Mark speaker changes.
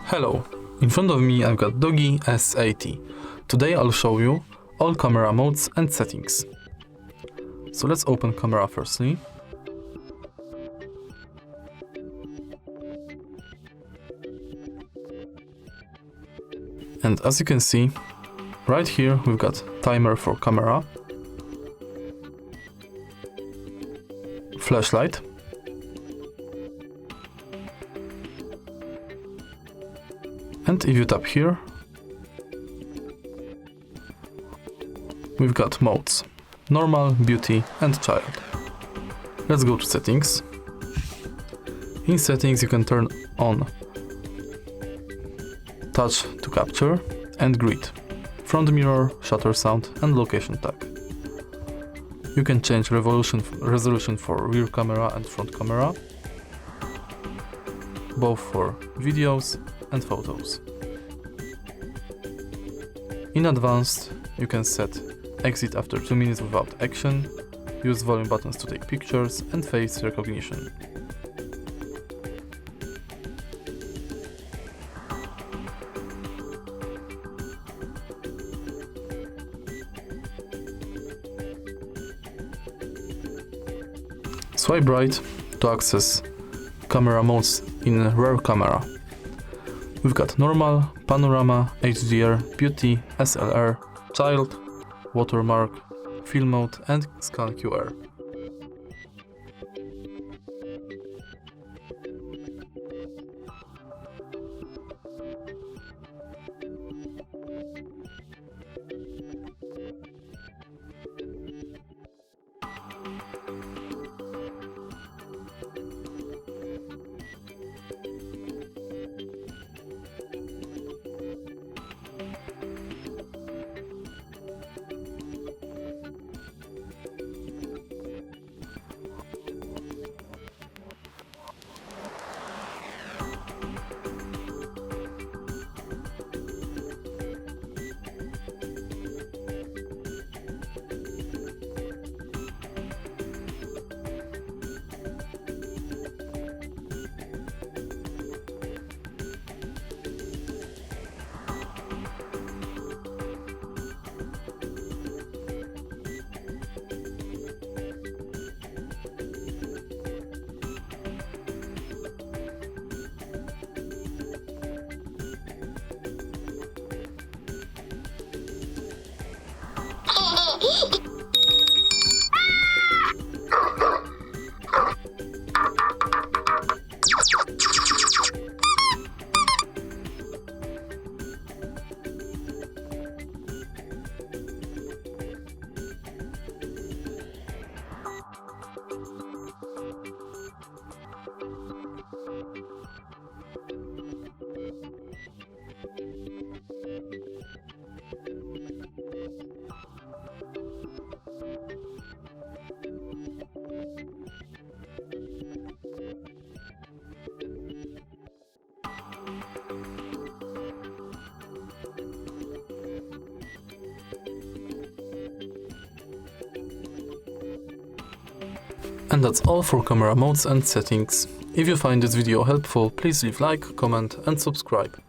Speaker 1: Hello, in front of me I've got DOOGEE S80. Today I'll show you all camera modes and settings. So let's open camera firstly. And as you can see, right here we've got timer for camera, flashlight, and if you tap here, we've got modes: normal, beauty, and child. Let's go to settings. In settings you can turn on touch to capture and grid, front mirror, shutter sound, and location tag. You can change resolution for rear camera and front camera, both for videos and photos. In advanced, you can set exit after 2 minutes without action, use volume buttons to take pictures, and face recognition. Swipe right to access camera modes in rear camera. We've got normal, panorama, HDR, beauty, SLR, child, watermark, film mode, and scan QR. And that's all for camera modes and settings. If you find this video helpful, please leave like, comment, and subscribe.